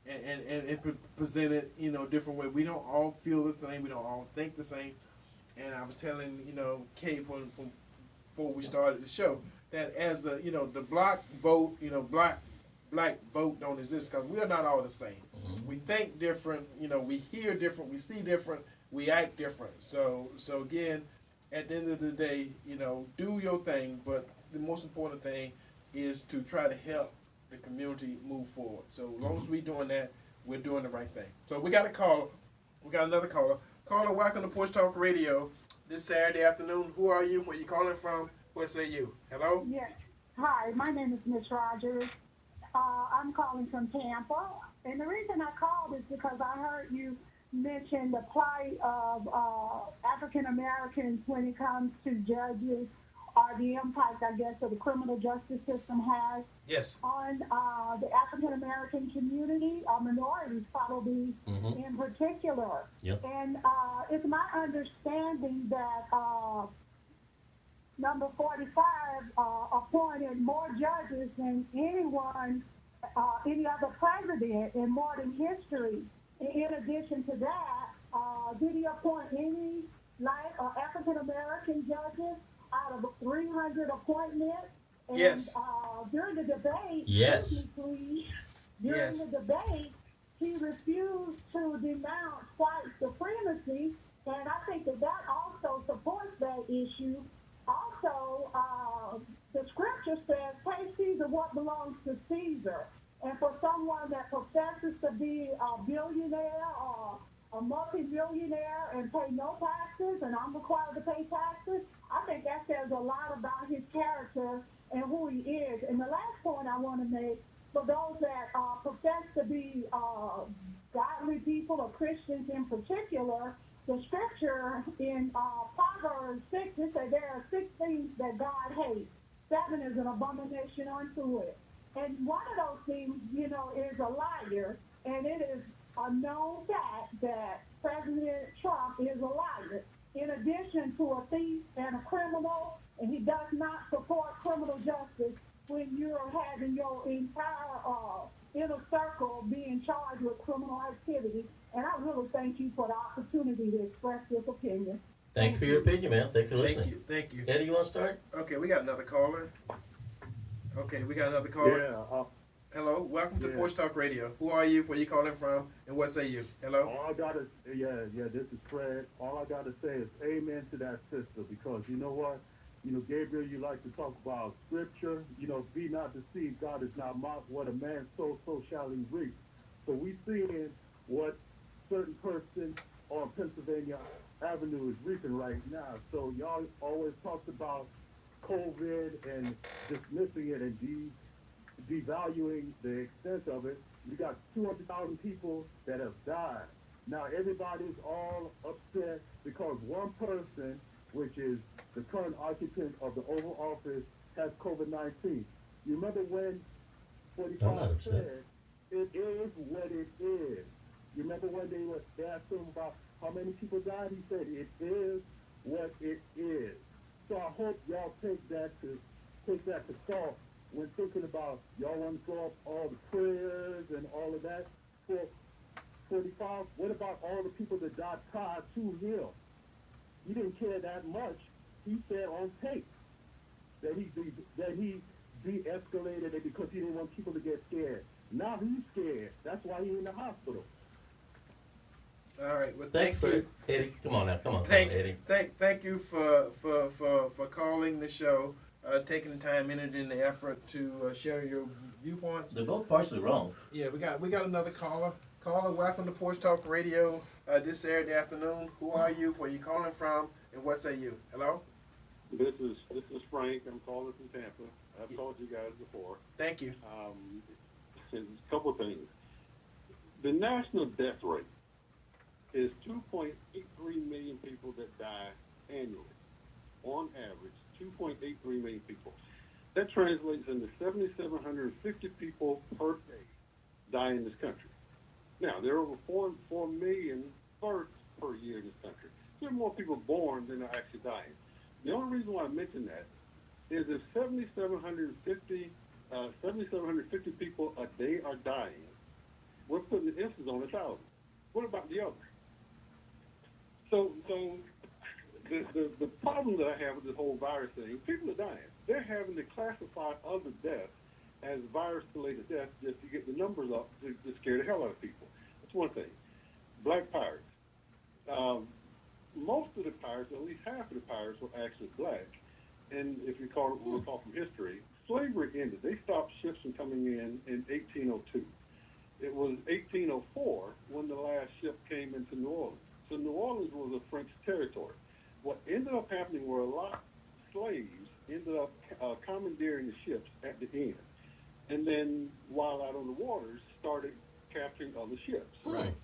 and present it, different way. We don't all feel the same. We don't all think the same. And I was telling, Kay before we started the show that as the black vote, black vote don't exist because we are not all the same. We think different, we hear different, we see different, we act different. So again, at the end of the day, do your thing, but the most important thing is to try to help the community move forward. So as long as we're doing that, we're doing the right thing. So we got a caller. We got another caller. Caller, welcome to Porch Talk Radio this Saturday afternoon. Who are you? Where you calling from? What say you? Hello? Yes. Hi, my name is Miss Rogers. I'm calling from Tampa. And the reason I called is because I heard you mention the plight of African Americans when it comes to judges or the impact, I guess, that the criminal justice system has Yes. on the African American community, minorities probably in particular. Yep. And it's my understanding that number 45 appointed more judges than anyone, any other president in modern history. In addition to that, did he appoint any African American judges out of 300 appointments? And Yes. during the debate, Yes. excuse me, please, during Yes. the debate, he refused to denounce white supremacy, and I think that that also supports that issue. Also, the scripture says, pay Caesar what belongs to Caesar. And for someone that professes to be a billionaire or a multi-millionaire and pay no taxes, and I'm required to pay taxes, I think that says a lot about his character and who he is. And the last point I want to make, for those that profess to be godly people or Christians in particular, the scripture in Proverbs 6, it says there are 6 things that God hates. 7 is an abomination unto it. And one of those things, is a liar, and it is a known fact that President Trump is a liar. In addition to a thief and a criminal, and he does not support criminal justice when you're having your entire inner circle being charged with criminal activity. And I really thank you for the opportunity to express this opinion. Thank you for your opinion, ma'am. Thank you for listening. Thank you. Eddie, you want to start? Okay, we got another caller. Yeah. Hello, welcome to Yeah. Porch Talk Radio. Who are you? Where you calling from? And what say you? Hello. All I gotta, this is Fred. All I gotta say is amen to that sister, because you know what? Gabriel, you like to talk about scripture. Be not deceived. God is not mocked. What a man sows, so shall he reap. So we seeing what certain person on Pennsylvania Avenue is reaping right now. So y'all always talked about COVID and dismissing it and devaluing the extent of it. We got 200,000 people that have died. Now everybody's all upset because one person, which is the current occupant of the Oval Office, has COVID-19. You remember when I'm not 45 upset. said, it is what it is. You remember when they asked him about how many people died? He said, it is what it is. So I hope y'all take that to thought when thinking about y'all want to throw up all the prayers and all of that. For 45, what about all the people that died prior to him? He didn't care that much. He said on tape that he de-escalated it because he didn't want people to get scared. Now he's scared. That's why he's in the hospital. All right. Well, Thanks, thank you. Eddie. Come on now. Come on, Eddie. Thank you for calling the show, taking the time, energy, and the effort to share your viewpoints. They're both partially wrong. Yeah, we got another caller. Caller, welcome to Porch Talk Radio this Saturday afternoon. Who are you? Where you calling from? And what say you? Hello. This is Frank. I'm calling from Tampa. I've told you guys before. Thank you. A couple of things. The national death rate is 2.83 million people that die annually. On average, 2.83 million people. That translates into 7,750 people per day die in this country. Now, there are over 4 million births per year in this country. There are more people born than are actually dying. The only reason why I mention that is if 7,750 people a day are dying, we're putting the emphasis on 1,000. What about the others? So the problem that I have with this whole virus thing, people are dying. They're having to classify other deaths as virus-related deaths just to get the numbers up to scare the hell out of people. That's one thing. Black pirates. Most of the pirates, at least half of the pirates, were actually black. And if you recall from history, slavery ended. They stopped ships from coming in 1802. It was 1804 when the last ship came into New Orleans. So New Orleans was a French territory. What ended up happening were a lot of slaves ended up commandeering the ships at the end. And then, while out on the waters, started capturing other ships. Right.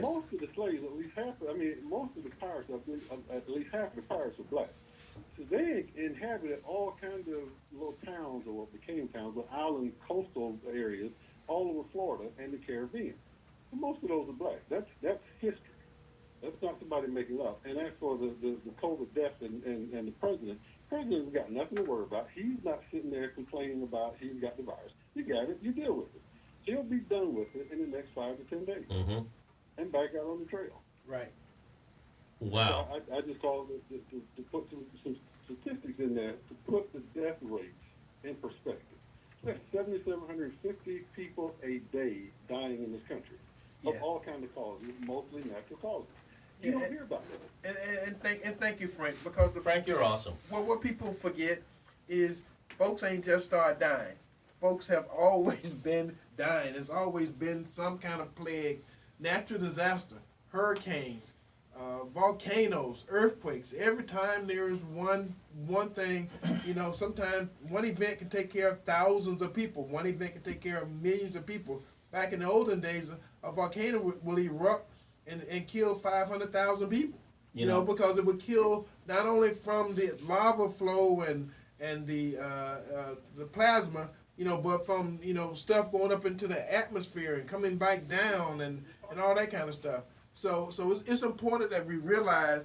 Most of the slaves, most of the pirates, at least half of the pirates were black. They inhabited all kinds of little towns, or what became towns, but island coastal areas all over Florida and the Caribbean. And most of those are black. That's history. That's not somebody making it up. And as for the COVID death and the president's got nothing to worry about. He's not sitting there complaining about he's got the virus. You got it. You deal with it. He'll be done with it in the next 5 to 10 days and back out on the trail. Right. Wow. So I just call it to put some statistics in there to put the death rates in perspective. There's 7,750 people a day dying in this country of all kinds of causes, mostly natural causes. You don't hear about that. And thank you, Frank, because Frank, you're awesome. Well, what people forget is folks ain't just started dying. Folks have always been dying. There's always been some kind of plague, natural disaster, hurricanes, volcanoes, earthquakes. Every time there is one thing, sometimes one event can take care of thousands of people. One event can take care of millions of people. Back in the olden days, a volcano will erupt and kill 500,000 people. You know, because it would kill not only from the lava flow and the plasma, but from stuff going up into the atmosphere and coming back down and all that kind of stuff. So it's important that we realize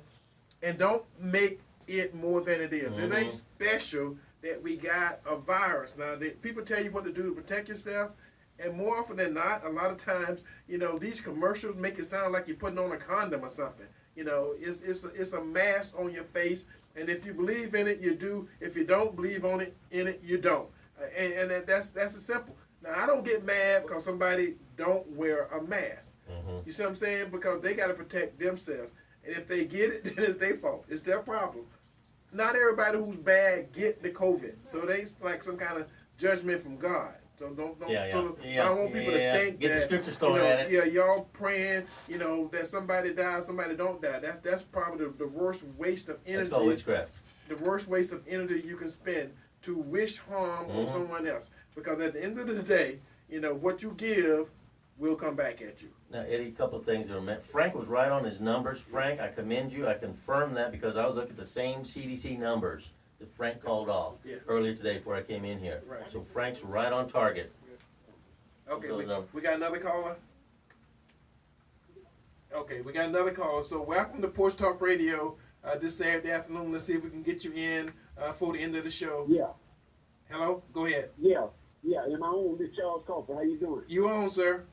and don't make it more than it is. It ain't special that we got a virus. Now, people tell you what to do to protect yourself, and more often than not, a lot of times, these commercials make it sound like you're putting on a condom or something. It's a mask on your face, and if you believe in it, you do. If you don't believe in it, you don't. And that's as simple. Now, I don't get mad because somebody don't wear a mask. You see what I'm saying? Because they got to protect themselves. And if they get it, then it's their fault. It's their problem. Not everybody who's bad get the COVID. So they like some kind of judgment from God. So don't. So I don't want people to think get that the scriptures thrown at it. Y'all praying, that somebody dies, somebody don't die. That's probably the worst waste of energy. It's called witchcraft. The worst waste of energy you can spend to wish harm on someone else. Because at the end of the day, what you give will come back at you. Now, Eddie, a couple of things that were meant. Frank was right on his numbers. Frank, I commend you. I confirm that because I was looking at the same CDC numbers that Frank called off earlier today before I came in here. Right. So Frank's right on target. Okay, we got another caller? Okay, we got another caller. So welcome to Porch Talk Radio this Saturday afternoon. Let's see if we can get you in for the end of the show. Yeah. Hello? Go ahead. Yeah. Am I on? This Charles Coffey. How you doing? You on, sir?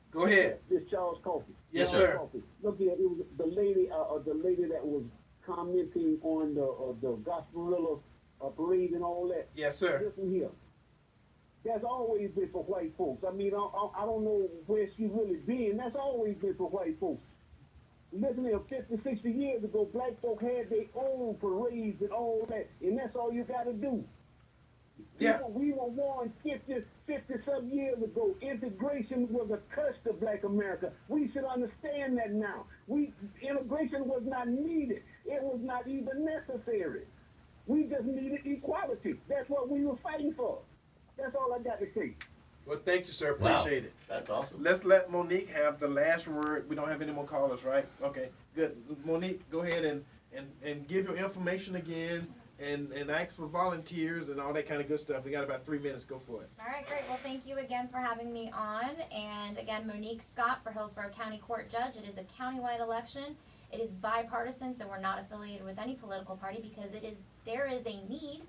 Go ahead. This Charles Coffey. Yes, sir. Coffey. Look here, it was the lady that was commenting on the Gasparilla parade and all that. Yes, sir. Listen here. That's always been for white folks. I mean, I don't know where she's really been. That's always been for white folks. Listen here, 50, 60 years ago, black folk had their own parades and all that, and that's all you got to do. Yeah. We were warned 50-some years ago. Integration was a curse to black America. We should understand that now. Integration was not needed. It was not even necessary. We just needed equality. That's what we were fighting for. That's all I got to say. Well, thank you, sir. Appreciate it. That's awesome. Let's let Monique have the last word. We don't have any more callers, right? Okay, good. Monique, go ahead and give your information again. And ask for volunteers and all that kind of good stuff. We got about 3 minutes. Go for it. All right, great. Well, thank you again for having me on. And again, Monique Scott for Hillsborough County Court Judge. It is a countywide election. It is bipartisan, so we're not affiliated with any political party because there is a need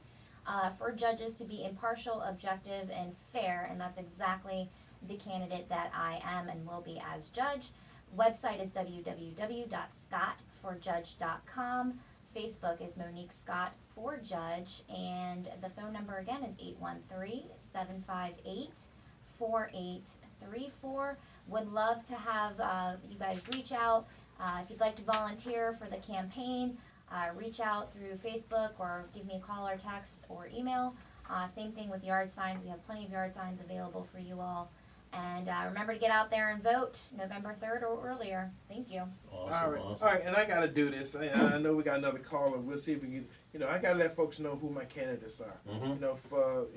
for judges to be impartial, objective, and fair, and that's exactly the candidate that I am and will be as judge. Website is www.scottforjudge.com. Facebook is Monique Scott for Judge, and the phone number again is 813-758-4834. Would love to have you guys reach out. If you'd like to volunteer for the campaign, reach out through Facebook or give me a call or text or email. Same thing with yard signs. We have plenty of yard signs available for you all. And remember to get out there and vote November 3rd or earlier. Thank you. Awesome, All right, and I got to do this. I know we got another caller. We'll see if we can, I got to let folks know who my candidates are.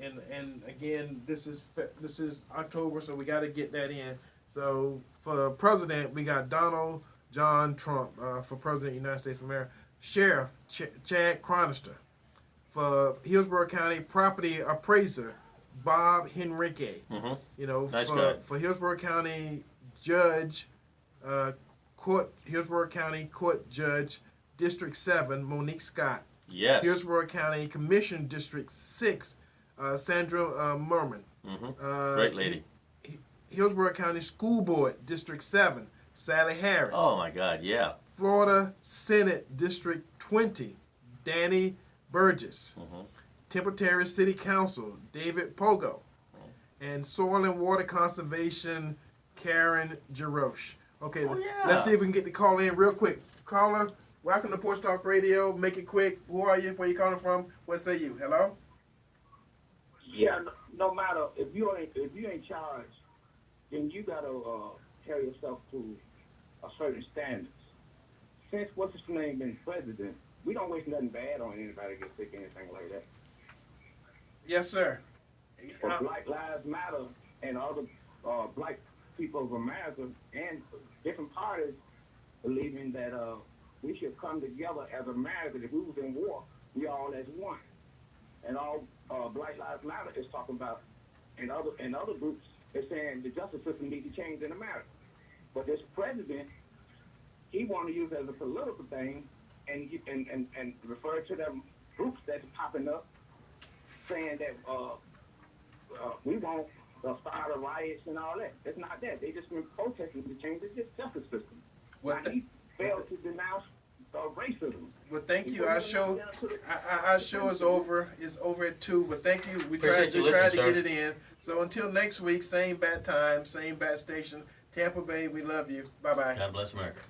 And again, this is October, so we got to get that in. So for president, we got Donald John Trump for president of the United States of America. Sheriff Chad Chronister. For Hillsborough County Property Appraiser Bob Henrique. Mhm. You know, Nice guy. for Hillsborough County Judge, Hillsborough County Court Judge District 7 Monique Scott. Yes. Hillsborough County Commission District 6 Sandra Merman. Great lady. Hillsborough County School Board District 7 Sally Harris. Oh my God, yeah. Florida Senate District 20 Danny Burgess. Temple Terrace City Council David Pogo. And Soil and Water Conservation Karen Jarosh. Okay, let's see if we can get the call in real quick. Caller, welcome to Porch Talk Radio. Make it quick. Who are you? Where you calling from? What say you? Hello? Yeah, no matter if you ain't charged, then you gotta carry yourself to a certain standards. Since what's his name been president, we don't wish nothing bad on anybody get sick, anything like that. Yes, sir. But Black Lives Matter and other black people of America and different parties believing that we should come together as Americans. If we was in war, we all as one. And all Black Lives Matter is talking about, and other groups is saying the justice system needs to change in America. But this president, he want to use it as a political thing and refer to them groups that's popping up saying that we won't start the riots and all that. It's not that. They just been protesting to change the justice system. He failed to denounce racism. Well, thank you. Our show is over. It's over at 2. But thank you. We tried to get it in. So until next week, same bat time, same bat station. Tampa Bay, we love you. Bye bye. God bless America.